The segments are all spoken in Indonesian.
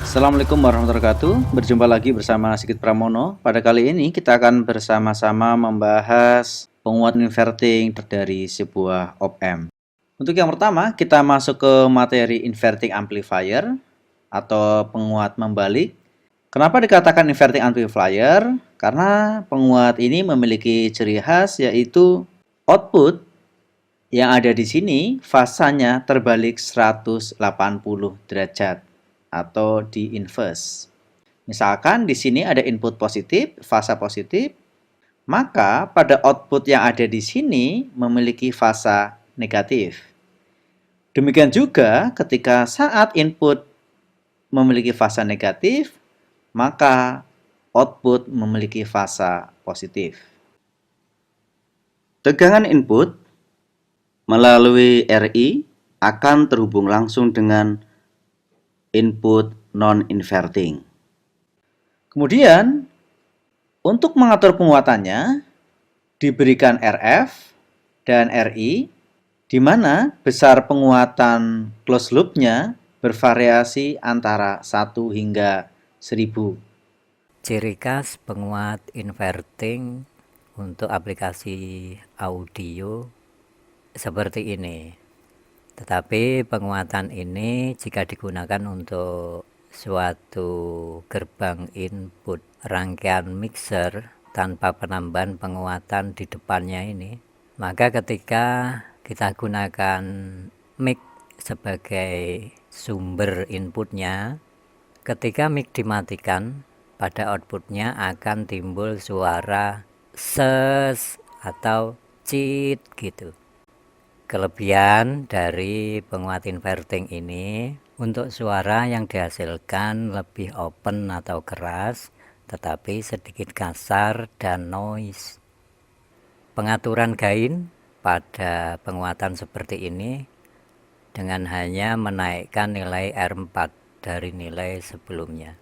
Assalamualaikum warahmatullahi wabarakatuh. Berjumpa lagi bersama Sigit Pramono. Pada kali ini kita akan bersama-sama membahas penguatan inverting dari sebuah op-amp. Untuk yang pertama, kita masuk ke materi inverting amplifier atau penguat membalik. Kenapa dikatakan inverting amplifier? Karena penguat ini memiliki ciri khas yaitu output yang ada di sini fasanya terbalik 180 derajat atau di inverse. Misalkan di sini ada input positif, fasa positif, maka pada output yang ada di sini memiliki fasa negatif. Demikian juga ketika saat input memiliki fasa negatif, maka output memiliki fasa positif. Tegangan input melalui RI akan terhubung langsung dengan input non-inverting. Kemudian, untuk mengatur penguatannya, diberikan RF dan RI, di mana besar penguatan closed loop-nya bervariasi antara 1 hingga 1000. Ciri khas penguat inverting untuk aplikasi audio seperti ini. Tetapi penguatan ini jika digunakan untuk suatu gerbang input rangkaian mixer tanpa penambahan penguatan di depannya ini, maka ketika kita gunakan mic sebagai sumber inputnya, ketika mic dimatikan, pada outputnya akan timbul suara ses atau cit gitu. Kelebihan dari penguat inverting ini, untuk suara yang dihasilkan lebih open atau keras, tetapi sedikit kasar dan noise. Pengaturan gain pada penguatan seperti ini dengan hanya menaikkan nilai R4 dari nilai sebelumnya.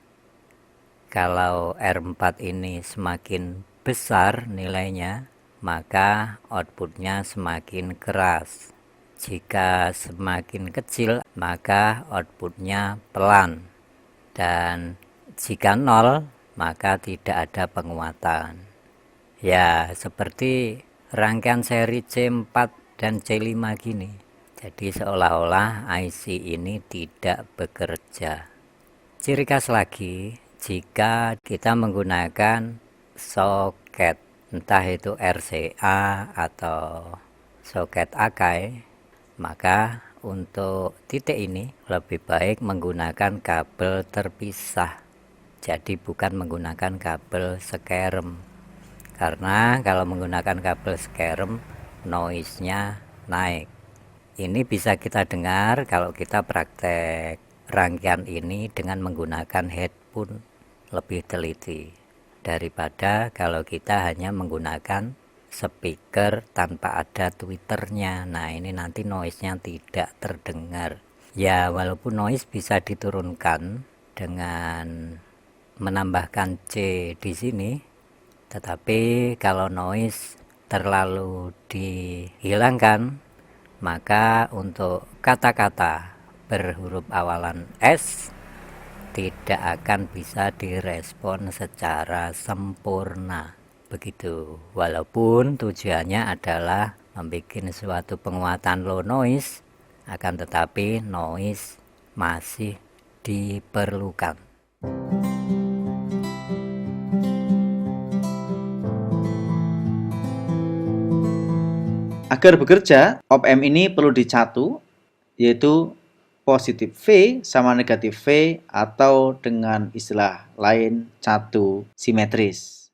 Kalau R4 ini semakin besar nilainya, maka outputnya semakin keras. Jika semakin kecil, maka outputnya pelan. Dan jika 0, maka tidak ada penguatan. Ya, seperti rangkaian seri C4 dan C5 gini. Jadi seolah-olah IC ini tidak bekerja. Ciri khas lagi, jika kita menggunakan soket, entah itu RCA atau soket Akai, maka untuk titik ini lebih baik menggunakan kabel terpisah. Jadi bukan menggunakan kabel skerem. Karena kalau menggunakan kabel skerem, noise-nya naik. Ini bisa kita dengar kalau kita praktek rangkaian ini dengan menggunakan headphone, lebih teliti daripada kalau kita hanya menggunakan speaker tanpa ada tweeternya. Nah, ini nanti noise-nya tidak terdengar. Ya, walaupun noise bisa diturunkan dengan menambahkan C di sini, tetapi kalau noise terlalu dihilangkan, maka untuk kata-kata berhuruf awalan S tidak akan bisa direspon secara sempurna. Begitu. Walaupun tujuannya adalah membuat suatu penguatan low noise, akan tetapi noise masih diperlukan. Agar bekerja, op-amp ini perlu dicatu, yaitu positif V sama negatif V atau dengan istilah lain catu simetris.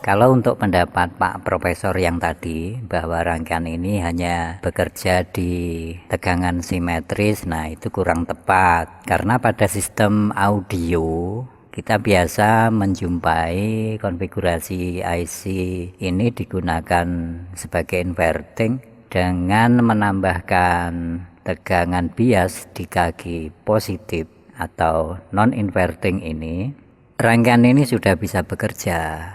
Kalau untuk pendapat Pak Profesor yang tadi bahwa rangkaian ini hanya bekerja di tegangan simetris, nah itu kurang tepat. Karena pada sistem audio kita biasa menjumpai konfigurasi IC ini digunakan sebagai inverting dengan menambahkan tegangan bias di kaki positif atau non-inverting ini. Rangkaian ini sudah bisa bekerja.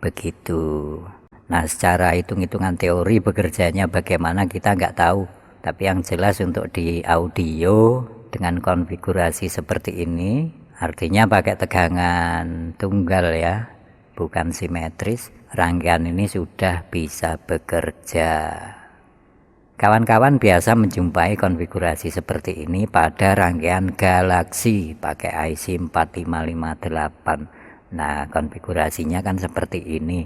Begitu. Nah, secara hitung-hitungan teori bekerjanya bagaimana kita nggak tahu. Tapi yang jelas untuk di audio dengan konfigurasi seperti ini, artinya pakai tegangan tunggal ya, bukan simetris, rangkaian ini sudah bisa bekerja. Kawan-kawan biasa menjumpai konfigurasi seperti ini pada rangkaian Galaxy pakai IC 4558. Nah, konfigurasinya kan seperti ini.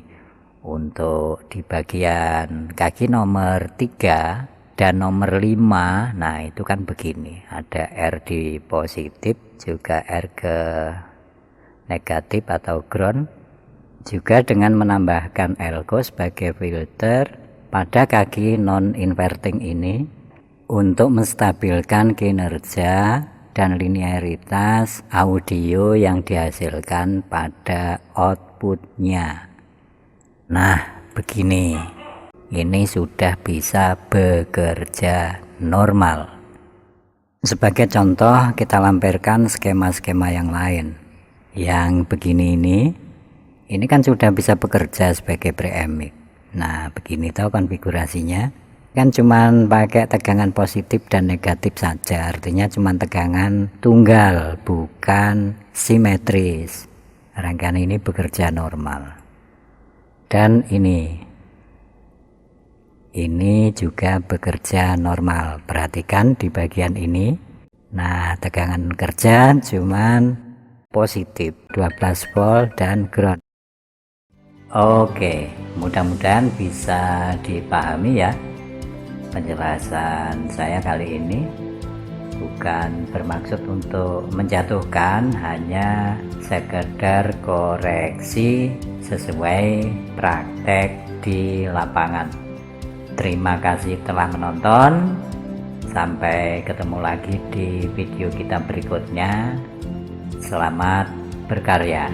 Untuk di bagian kaki nomor 3 dan nomor 5, nah itu kan begini, ada R di positif, juga R ke negatif atau ground, juga dengan menambahkan elko sebagai filter pada kaki non inverting ini untuk menstabilkan kinerja dan linearitas audio yang dihasilkan pada outputnya. Nah begini, ini sudah bisa bekerja normal. Sebagai contoh kita lampirkan skema-skema yang lain. Yang begini ini kan sudah bisa bekerja sebagai preamp. Nah begini tahu konfigurasinya, kan cuman pakai tegangan positif dan negatif saja, artinya cuman tegangan tunggal bukan simetris. Rangkaian ini bekerja normal. Dan ini juga bekerja normal. Perhatikan di bagian ini. Nah, tegangan kerja cuman positif 12 volt dan ground. Oke, mudah-mudahan bisa dipahami ya. Penjelasan saya kali ini bukan bermaksud untuk menjatuhkan, hanya sekedar koreksi sesuai praktek di lapangan. Terima kasih telah menonton. Sampai ketemu lagi di video kita berikutnya. Selamat berkarya.